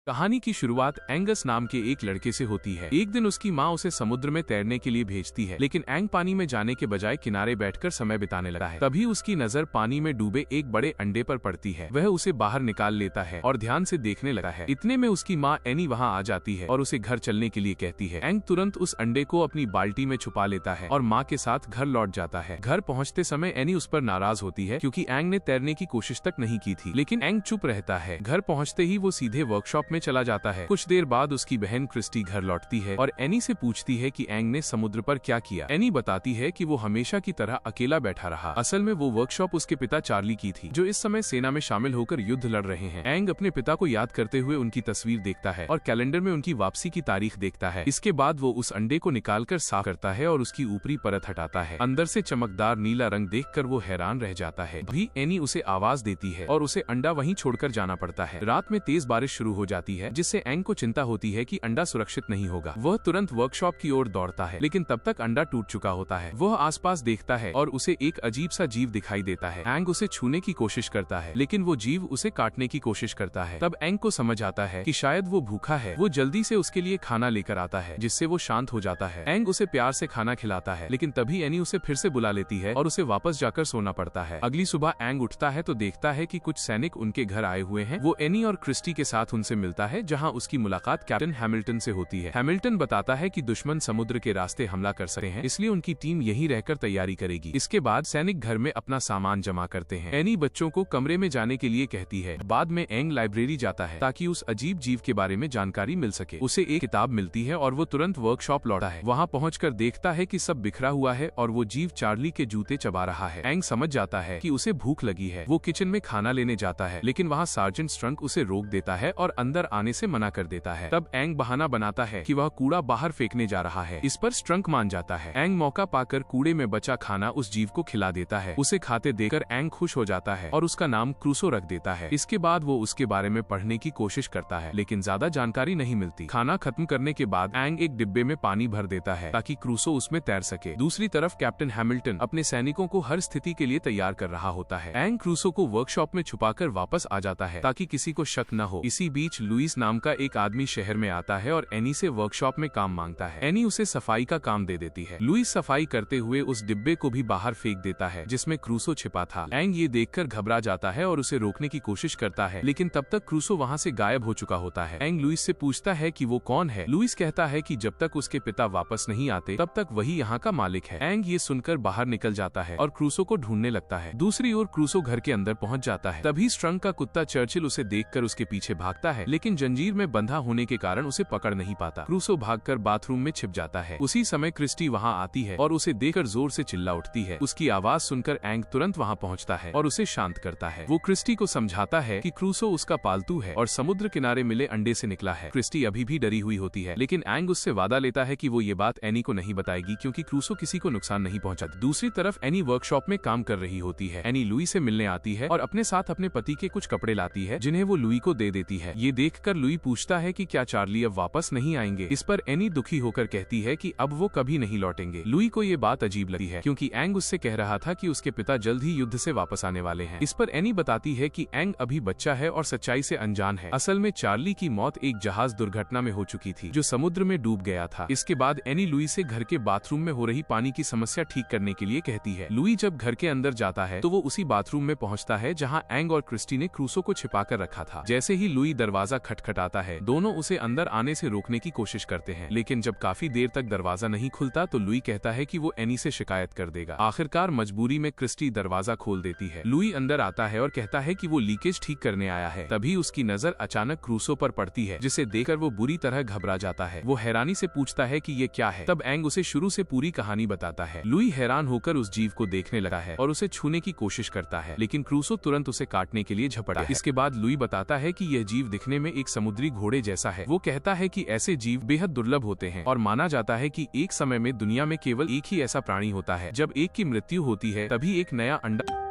कहानी की शुरुआत एंगस नाम के एक लड़के से होती है। एक दिन उसकी माँ उसे समुद्र में तैरने के लिए भेजती है, लेकिन एंग पानी में जाने के बजाय किनारे बैठकर समय बिताने लगा है। तभी उसकी नजर पानी में डूबे एक बड़े अंडे पर पड़ती है। वह उसे बाहर निकाल लेता है और ध्यान से देखने लगा है। इतने में उसकी माँ एनी वहाँ आ जाती है और उसे घर चलने के लिए कहती है। एंग तुरंत उस अंडे को अपनी बाल्टी में छुपा लेता है और माँ के साथ घर लौट जाता है। घर पहुँचते समय एनी उस पर नाराज होती है क्योंकि एंग ने तैरने की कोशिश तक नहीं की थी, लेकिन एंग चुप रहता है। घर पहुँचते ही वो सीधे वर्कशॉप में चला जाता है। कुछ देर बाद उसकी बहन क्रिस्टी घर लौटती है और एनी से पूछती है कि एंग ने समुद्र पर क्या किया। एनी बताती है कि वो हमेशा की तरह अकेला बैठा रहा। असल में वो वर्कशॉप उसके पिता चार्ली की थी, जो इस समय सेना में शामिल होकर युद्ध लड़ रहे हैं। एंग अपने पिता को याद करते हुए उनकी तस्वीर देखता है और कैलेंडर में उनकी वापसी की तारीख देखता है। इसके बाद वो उस अंडे को निकालकर साफ करता है और उसकी ऊपरी परत हटाता है। अंदर से चमकदार नीला रंग देखकर वो हैरान रह जाता है। भी एनी उसे आवाज देती है और उसे अंडा वहीं छोड़कर जाना पड़ता है। रात में तेज बारिश शुरू हो जाती है, जिससे एंग को चिंता होती है कि अंडा सुरक्षित नहीं होगा। वह तुरंत वर्कशॉप की ओर दौड़ता है, लेकिन तब तक अंडा टूट चुका होता है। वह आसपास देखता है और उसे एक अजीब सा जीव दिखाई देता है। एंग उसे छूने की कोशिश करता है, लेकिन वो जीव उसे काटने की कोशिश करता है। तब एंग को समझ आता है कि शायद वो भूखा है। वो जल्दी से उसके लिए खाना लेकर आता है, जिससे वो शांत हो जाता है। एंग उसे प्यार से खाना खिलाता है, लेकिन तभी एनी उसे फिर से बुला लेती है और उसे वापस जाकर सोना पड़ता है। अगली सुबह एंग उठता है तो देखता है कि कुछ सैनिक उनके घर आए हुए हैं। वो एनी और क्रिस्टी के साथ उनसे मिलता है, जहाँ उसकी मुलाकात कैप्टन हैमिल्टन से होती है। हैमिल्टन बताता है कि दुश्मन समुद्र के रास्ते हमला कर सकते हैं, इसलिए उनकी टीम यहीं रहकर तैयारी करेगी। इसके बाद सैनिक घर में अपना सामान जमा करते हैं। एनी बच्चों को कमरे में जाने के लिए कहती है। बाद में एंग लाइब्रेरी जाता है ताकि उस अजीब जीव के बारे में जानकारी मिल सके। उसे एक किताब मिलती है और वो तुरंत वर्कशॉप लौटा है। वहाँ पहुंचकर देखता है कि सब बिखरा हुआ है और वो जीव चार्ली के जूते चबा रहा है। एंग समझ जाता है कि उसे भूख लगी है। वो किचन में खाना लेने जाता है, लेकिन वहाँ सार्जेंट स्ट्रंक उसे रोक देता है और अंदर आने से मना कर देता है। तब एंग बहाना बनाता है कि वह कूड़ा बाहर फेंकने जा रहा है। इस पर स्ट्रंक मान जाता है। एंग मौका पाकर कूड़े में बचा खाना उस जीव को खिला देता है। उसे खाते देखकर एंग खुश हो जाता है और उसका नाम क्रूसो रख देता है। इसके बाद वो उसके बारे में पढ़ने की कोशिश करता है, लेकिन ज्यादा जानकारी नहीं मिलती। खाना खत्म करने के बाद एंग एक डिब्बे में पानी भर देता है ताकि क्रूसो उसमें तैर सके। दूसरी तरफ कैप्टन हैमिल्टन अपने सैनिकों को हर स्थिति के लिए तैयार कर रहा होता है। एंग क्रूसो को वर्कशॉप में छुपाकर वापस आ जाता है ताकि किसी को शक न हो। इसी बीच लुइस नाम का एक आदमी शहर में आता है और एनी से वर्कशॉप में काम मांगता है। एनी उसे सफाई का काम दे देती है। लुइस सफाई करते हुए उस डिब्बे को भी बाहर फेंक देता है जिसमें क्रूसो छिपा था। एंग ये देखकर घबरा जाता है और उसे रोकने की कोशिश करता है, लेकिन तब तक क्रूसो वहाँ से गायब हो चुका होता है। एंग लुइस से पूछता है कि वो कौन है। लुइस कहता है कि जब तक उसके पिता वापस नहीं आते तब तक वही यहाँ का मालिक है। एंग ये सुनकर बाहर निकल जाता है और क्रूसो को ढूंढने लगता है। दूसरी ओर क्रूसो घर के अंदर पहुँच जाता है। तभी स्ट्रंक का कुत्ता चर्चिल उसे देखकर उसके पीछे भागता है, लेकिन जंजीर में बंधा होने के कारण उसे पकड़ नहीं पाता। क्रूसो भागकर बाथरूम में छिप जाता है। उसी समय क्रिस्टी वहाँ आती है और उसे देखकर जोर से चिल्ला उठती है। उसकी आवाज सुनकर एंग तुरंत वहाँ पहुँचता है और उसे शांत करता है। वो क्रिस्टी को समझाता है कि क्रूसो उसका पालतू है और समुद्र किनारे मिले अंडे से निकला है। क्रिस्टी अभी भी डरी हुई होती है, लेकिन एंग उससे वादा लेता है कि वो ये बात एनी को नहीं बताएगी क्योंकि क्रूसो किसी को नुकसान नहीं पहुँचाती। दूसरी तरफ एनी वर्कशॉप में काम कर रही होती है। एनी लुई से मिलने आती है और अपने साथ अपने पति के कुछ कपड़े लाती है, जिन्हें वो लुई को दे देती है। ये देखकर लुई पूछता है कि क्या चार्ली अब वापस नहीं आएंगे। इस पर एनी दुखी होकर कहती है कि अब वो कभी नहीं लौटेंगे। लुई को ये बात अजीब लगी है क्योंकि एंग उससे कह रहा था कि उसके पिता जल्द ही युद्ध से वापस आने वाले हैं। इस पर एनी बताती है कि एंग अभी बच्चा है और सच्चाई से अनजान है। असल में चार्ली की मौत एक जहाज दुर्घटना में हो चुकी थी जो समुद्र में डूब गया था। इसके बाद एनी लुई से घर के बाथरूम में हो रही पानी की समस्या ठीक करने के लिए कहती है। लुई जब घर के अंदर जाता है तो वो उसी बाथरूम में पहुंचता है जहां एंग और क्रिस्टी ने क्रूसो को छिपाकर रखा था। जैसे ही लुई दरवाजा खटखटाता है, दोनों उसे अंदर आने से रोकने की कोशिश करते हैं, लेकिन जब काफी देर तक दरवाजा नहीं खुलता तो लुई कहता है कि वो एनी से शिकायत कर देगा। आखिरकार मजबूरी में क्रिस्टी दरवाजा खोल देती है। लुई अंदर आता है और कहता है कि वो लीकेज ठीक करने आया है। तभी उसकी नजर अचानक क्रूसो पर पड़ती है, जिसे देखकर वो बुरी तरह घबरा जाता है। वो हैरानी से पूछता है कि ये क्या है। तब एंग उसे शुरू से पूरी कहानी बताता है। लुई हैरान होकर उस जीव को देखने लगा है और उसे छूने की कोशिश करता है, लेकिन क्रूसो तुरंत उसे काटने के लिए झपटा है। इसके बाद लुई बताता है कि यह जीव दिखने में एक समुद्री घोड़े जैसा है। वो कहता है कि ऐसे जीव बेहद दुर्लभ होते हैं और माना जाता है कि एक समय में दुनिया में केवल एक ही ऐसा प्राणी होता है। जब एक की मृत्यु होती है तभी एक नया अंडा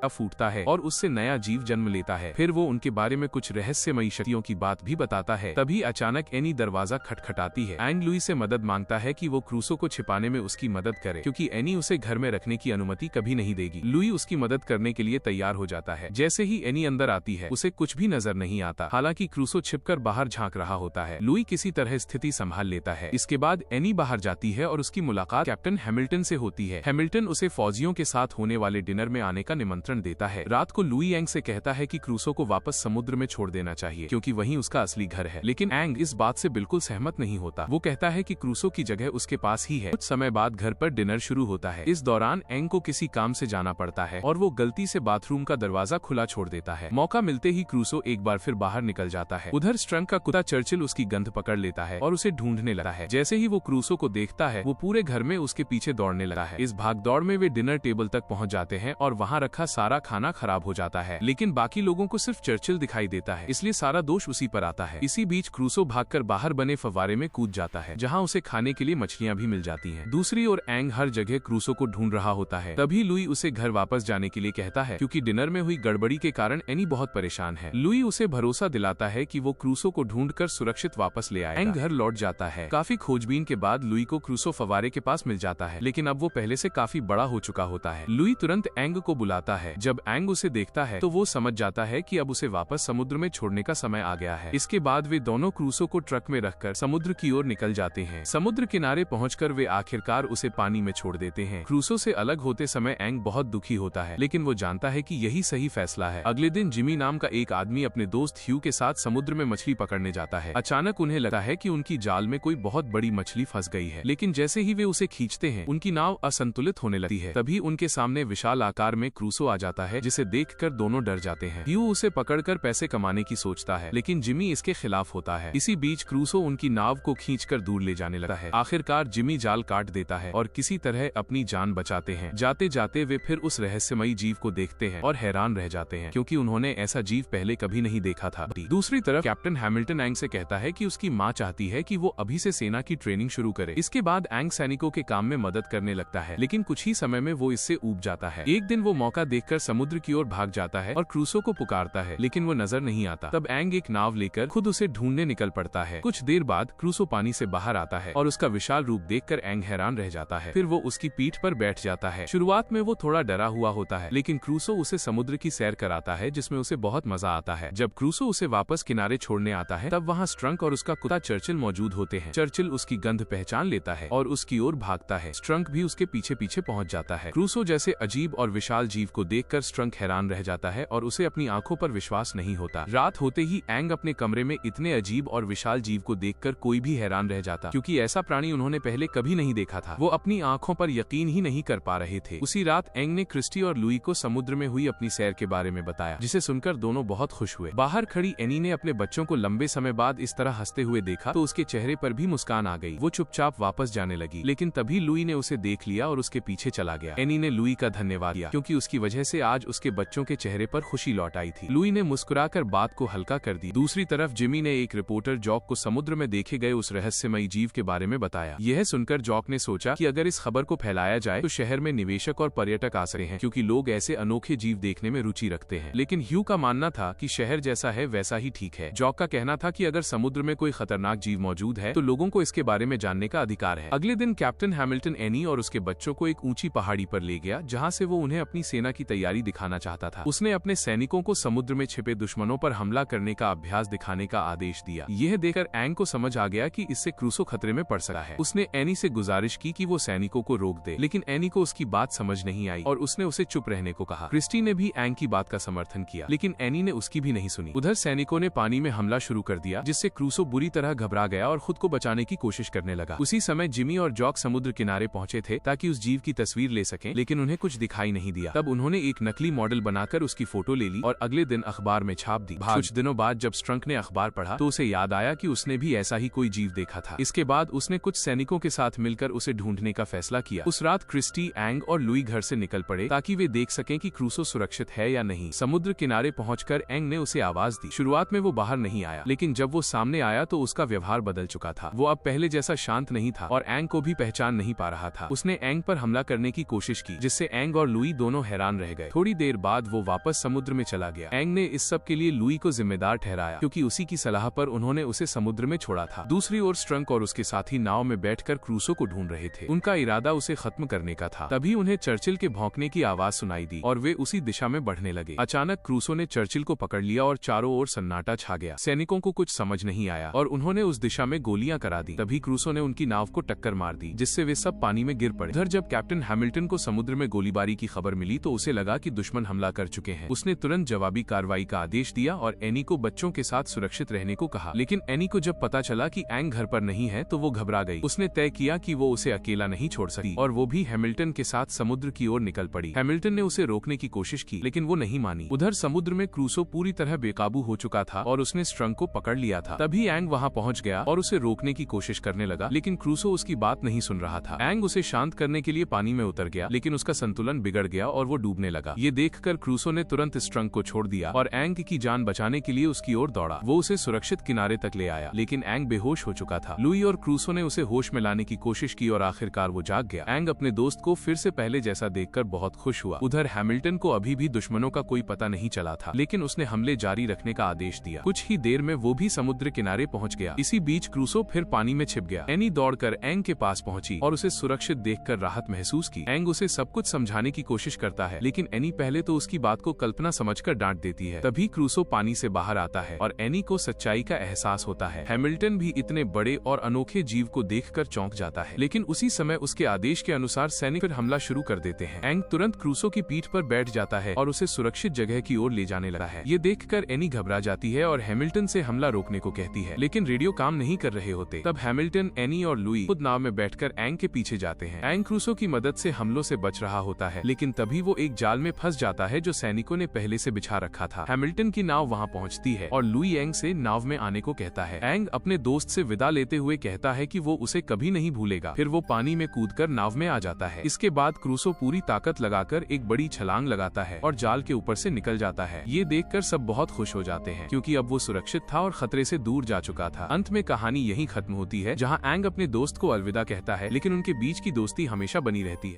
फूटता है और उससे नया जीव जन्म लेता है। फिर वो उनके बारे में कुछ रहस्यमयी शक्तियों की बात भी बताता है। तभी अचानक एनी दरवाजा खटखटाती है। एंग लुई से मदद मांगता है कि वो क्रूसो को छिपाने में उसकी मदद करे, क्योंकि एनी उसे घर में रखने की अनुमति कभी नहीं देगी। लुई उसकी मदद करने के लिए तैयार हो जाता है। जैसे ही एनी अंदर आती है, उसे कुछ भी नजर नहीं आता। हालांकि क्रूसो छिपकर बाहर झांक रहा होता है। लुई किसी तरह स्थिति संभाल लेता है। इसके बाद एनी बाहर जाती है और उसकी मुलाकात कैप्टन हैमिल्टन से होती है। हैमिल्टन उसे फौजियों के साथ होने वाले डिनर में आने का निमंत्रण देता है। रात को लुई एंग से कहता है कि क्रूसो को वापस समुद्र में छोड़ देना चाहिए, क्योंकि वहीं उसका असली घर है। लेकिन एंग इस बात से बिल्कुल सहमत नहीं होता। वो कहता है कि क्रूसो की जगह उसके पास ही है। कुछ समय बाद घर पर डिनर शुरू होता है। इस दौरान एंग को किसी काम से जाना पड़ता है और वो गलती से बाथरूम का दरवाजा खुला छोड़ देता है। मौका मिलते ही क्रूसो एक बार फिर बाहर निकल जाता है। उधर स्ट्रंक का कुत्ता चर्चिल उसकी गंध पकड़ लेता है और उसे ढूंढने लगता है। जैसे ही वो क्रूसो को देखता है, वो पूरे घर में उसके पीछे दौड़ने लगा है। इस भागदौड़ में वे डिनर टेबल तक पहुंच जाते हैं और वहां रखा सारा खाना खराब हो जाता है। लेकिन बाकी लोगों को सिर्फ चर्चिल दिखाई देता है, इसलिए सारा दोष उसी पर आता है। इसी बीच क्रूसो भागकर बाहर बने फव्वारे में कूद जाता है, जहां उसे खाने के लिए मछलियां भी मिल जाती हैं। दूसरी ओर एंग हर जगह क्रूसो को ढूंढ रहा होता है। तभी लुई उसे घर वापस जाने के लिए कहता है, क्योंकि डिनर में हुई गड़बड़ी के कारण एनी बहुत परेशान है। लुई उसे भरोसा दिलाता है कि वो क्रूसो को ढूंढकर सुरक्षित वापस ले आएगा। एंग घर लौट जाता है। काफी खोजबीन के बाद लुई को क्रूसो फव्वारे के पास मिल जाता है, लेकिन अब वो पहले से काफी बड़ा हो चुका होता है। लुई तुरंत एंग को बुलाता है। जब एंग उसे देखता है तो वो समझ जाता है कि अब उसे वापस समुद्र में छोड़ने का समय आ गया है। इसके बाद वे दोनों क्रूसो को ट्रक में रखकर समुद्र की ओर निकल जाते हैं। समुद्र किनारे पहुंचकर वे आखिरकार उसे पानी में छोड़ देते हैं। क्रूसो से अलग होते समय एंग बहुत दुखी होता है, लेकिन वो जानता है कि यही सही फैसला है। अगले दिन जिमी नाम का एक आदमी अपने दोस्त ह्यू के साथ समुद्र में मछली पकड़ने जाता है। अचानक उन्हें लगता है कि उनकी जाल में कोई बहुत बड़ी मछली फंस गई है, लेकिन जैसे ही वे उसे खींचते हैं, उनकी नाव असंतुलित होने लगती है। तभी उनके सामने विशाल आकार में क्रूसो आ जाता है, जिसे देखकर दोनों डर जाते हैं। ह्यू उसे पकड़कर पैसे कमाने की सोचता है, लेकिन जिमी इसके खिलाफ होता है। इसी बीच क्रूसो उनकी नाव को खींचकर दूर ले जाने लगता है। आखिरकार जिमी जाल काट देता है और किसी तरह अपनी जान बचाते हैं। जाते जाते वे फिर उस रहस्यमयी जीव को देखते हैं और हैरान रह जाते हैं, क्योंकि उन्होंने ऐसा जीव पहले कभी नहीं देखा था। दूसरी तरफ कैप्टन हैमिल्टन एंग से कहता है कि उसकी माँ चाहती है कि वो अभी से सेना की ट्रेनिंग शुरू करे। इसके बाद एंग सैनिकों के काम में मदद करने लगता है, लेकिन कुछ ही समय में वो इससे ऊब जाता है। एक दिन वो मौका देखकर समुद्र की ओर भाग जाता है और क्रूसो को पुकारता है, लेकिन वो नजर नहीं आता। तब एंग एक नाव लेकर खुद उसे ढूंढने निकल पड़ता है। कुछ देर बाद क्रूसो पानी से बाहर आता है और उसका विशाल रूप देखकर एंग हैरान रह जाता है। फिर वो उसकी पीठ पर बैठ जाता है। शुरुआत में वो थोड़ा डरा हुआ होता है, लेकिन क्रूसो उसे समुद्र की सैर कराता है, जिसमें उसे बहुत मजा आता है। जब क्रूसो उसे वापस किनारे छोड़ने आता है, तब वहाँ स्ट्रंक और उसका कुत्ता चर्चिल मौजूद होते हैं। चर्चिल उसकी गंध पहचान लेता है और उसकी ओर भागता है। स्ट्रंक भी उसके पीछे पीछे पहुंच जाता है। क्रूसो जैसे अजीब और विशाल जीव को देखकर स्ट्रंक हैरान रह जाता है और उसे अपनी आंखों पर विश्वास नहीं होता। रात होते ही एंग अपने कमरे में इतने अजीब और विशाल जीव को देखकर कोई भी हैरान रह जाता, क्योंकि ऐसा प्राणी उन्होंने पहले कभी नहीं देखा था। वो अपनी आंखों पर यकीन ही नहीं कर पा रहे थे। उसी रात एंग ने क्रिस्टी और लुई को समुद्र में हुई अपनी सैर के बारे में बताया, जिसे सुनकर दोनों बहुत खुश हुए। बाहर खड़ी एनी ने अपने बच्चों को लंबे समय बाद इस तरह हंसते हुए देखा तो उसके चेहरे पर भी मुस्कान आ गई। वो चुपचाप वापस जाने लगी, लेकिन तभी लुई ने उसे देख लिया और उसके पीछे चला गया। एनी ने लुई का धन्यवाद किया, क्योंकि उसकी वजह से आज उसके बच्चों के चेहरे पर खुशी लौट आई थी। लुई ने मुस्कुराकर बात को हल्का कर दी। दूसरी तरफ जिमी ने एक रिपोर्टर जॉक को समुद्र में देखे गए उस रहस्यमयी जीव के बारे में बताया। यह सुनकर जॉक ने सोचा कि अगर इस खबर को फैलाया जाए तो शहर में निवेशक और पर्यटक आ सकते हैं, क्योंकि लोग ऐसे अनोखे जीव देखने में रुचि रखते हैं। लेकिन ह्यू का मानना था कि शहर जैसा है वैसा ही ठीक है। जॉक का कहना था कि अगर समुद्र में कोई खतरनाक जीव मौजूद है तो लोगों को इसके बारे में जानने का अधिकार है। अगले दिन कैप्टन हैमिल्टन एनी और उसके बच्चों को एक ऊंची पहाड़ी पर ले गया, जहां से वो उन्हें अपनी सेना की तैयारी दिखाना चाहता था। उसने अपने सैनिकों को समुद्र में छिपे दुश्मनों पर हमला करने का अभ्यास दिखाने का आदेश दिया। यह देखकर एंग को समझ आ गया कि इससे क्रूसो खतरे में पड़ सकता है। उसने एनी से गुजारिश की कि वो सैनिकों को रोक दे, लेकिन एनी को उसकी बात समझ नहीं आई और उसने उसे चुप रहने को कहा। क्रिस्टी ने भी एंग की बात का समर्थन किया, लेकिन एनी ने उसकी भी नहीं सुनी। उधर सैनिकों ने पानी में हमला शुरू कर दिया, जिससे क्रूसो बुरी तरह घबरा गया और खुद को बचाने की कोशिश करने लगा। उसी समय जिमी और जॉक समुद्र किनारे पहुंचे थे ताकि उस जीव की तस्वीर ले सकें, लेकिन उन्हें कुछ दिखाई नहीं दिया। तब उन्होंने एक नकली मॉडल बनाकर उसकी फोटो ले ली और अगले दिन अखबार में छाप दी। कुछ दिनों बाद जब स्ट्रंक ने अखबार पढ़ा तो उसे याद आया कि उसने भी ऐसा ही कोई जीव देखा था। इसके बाद उसने कुछ सैनिकों के साथ मिलकर उसे ढूंढने का फैसला किया। उस रात क्रिस्टी, एंग और लुई घर से निकल पड़े ताकि वे देख सकें कि क्रूसो सुरक्षित है या नहीं। समुद्र किनारे पहुंचकर एंग ने उसे आवाज दी। शुरुआत में वो बाहर नहीं आया, लेकिन जब वो सामने आया तो उसका व्यवहार बदल चुका था। वो अब पहले जैसा शांत नहीं था और एंग को भी पहचान नहीं पा रहा था। उसने एंग पर हमला करने की कोशिश की, जिससे एंग और लुई दोनों हैरान रह गए। थोड़ी देर बाद वो वापस समुद्र में चला गया। एंग ने इस सब के लिए लुई को जिम्मेदार ठहराया क्योंकि उसी की सलाह पर उन्होंने उसे समुद्र में छोड़ा था। दूसरी ओर स्ट्रंक और उसके साथी नाव में बैठकर क्रूसो को ढूंढ रहे थे। उनका इरादा उसे खत्म करने का था। तभी उन्हें चर्चिल के भौंकने की आवाज सुनाई दी और वे उसी दिशा में बढ़ने लगे। अचानक क्रूसो ने चर्चिल को पकड़ लिया और चारों ओर सन्नाटा छा गया। सैनिकों को कुछ समझ नहीं आया और उन्होंने उस दिशा में गोलियां करा दी। तभी क्रूसो ने उनकी नाव को टक्कर मार दी, जिससे वे सब पानी में गिर पड़े। इधर जब कैप्टन हैमिल्टन को समुद्र में गोलीबारी की खबर मिली तो उसे लगा कि दुश्मन हमला कर चुके हैं। उसने तुरंत जवाबी कार्रवाई का आदेश दिया और एनी को बच्चों के साथ सुरक्षित रहने को कहा। लेकिन एनी को जब पता चला कि एंग घर पर नहीं है तो वो घबरा गई। उसने तय किया कि वो उसे अकेला नहीं छोड़ सकती और वो भी हैमिल्टन के साथ समुद्र की ओर निकल पड़ी। हैमिल्टन ने उसे रोकने की कोशिश की लेकिन वो नहीं मानी। उधर समुद्र में क्रूसो पूरी तरह बेकाबू हो चुका था और उसने स्ट्रंक को पकड़ लिया था। तभी एंग वहाँ पहुँच गया और उसे रोकने की कोशिश करने लगा, लेकिन क्रूसो उसकी बात नहीं सुन रहा था। एंग उसे शांत करने के लिए पानी में उतर गया, लेकिन उसका संतुलन बिगड़ गया और वो डूबने लगा। ये देखकर क्रूसो ने तुरंत स्ट्रंक को छोड़ दिया और एंग की जान बचाने के लिए उसकी ओर दौड़ा। वो उसे सुरक्षित किनारे तक ले आया, लेकिन एंग बेहोश हो चुका था। लुई और क्रूसो ने उसे होश में लाने की कोशिश की और आखिरकार वो जाग गया। एंग अपने दोस्त को फिर से पहले जैसा देखकर बहुत खुश हुआ। उधर हैमिल्टन को अभी भी दुश्मनों का कोई पता नहीं चला था, लेकिन उसने हमले जारी रखने का आदेश दिया। कुछ ही देर में वो भी समुद्र किनारे पहुंच गया। इसी बीच क्रूसो फिर पानी में छिप गया। एनी दौड़कर एंग के पास पहुंची और उसे सुरक्षित देखकर राहत महसूस की। एंग उसे सब कुछ समझाने की कोशिश करता है, लेकिन एनी पहले तो उसकी बात को कल्पना समझकर डांट देती है। तभी क्रूसो पानी से बाहर आता है और एनी को सच्चाई का एहसास होता है। हैमिल्टन भी इतने बड़े और अनोखे जीव को देखकर चौंक जाता है, लेकिन उसी समय उसके आदेश के अनुसार सैनिक फिर हमला शुरू कर देते हैं। एंग तुरंत क्रूसो की पीठ पर बैठ जाता है और उसे सुरक्षित जगह की ओर ले जाने लगा है। ये देखकर एनी घबरा जाती है और हैमिल्टन से हमला रोकने को कहती है, लेकिन रेडियो काम नहीं कर रहे होते। तब हैमिल्टन, एनी और लुई खुद नाव में बैठकर एंग के पीछे जाते हैं। एंग क्रूसो की मदद से हमलों से बच रहा होता है, लेकिन तभी वो एक जाल में फंस जाता है जो सैनिकों ने पहले से बिछा रखा था। हैमिल्टन की नाव वहाँ पहुँचती है और लुई एंग से नाव में आने को कहता है। एंग अपने दोस्त से विदा लेते हुए कहता है कि वो उसे कभी नहीं भूलेगा। फिर वो पानी में कूदकर नाव में आ जाता है। इसके बाद क्रूसो पूरी ताकत लगाकर एक बड़ी छलांग लगाता है और जाल के ऊपर से निकल जाता है। ये देखकर सब बहुत खुश हो जाते हैं, क्योंकि अब वो सुरक्षित था और खतरे से दूर जा चुका था। अंत में कहानी यहीं खत्म होती है, जहाँ एंग अपने दोस्त को अलविदा कहता है, लेकिन उनके बीच की दोस्ती हमेशा बनी रहती है।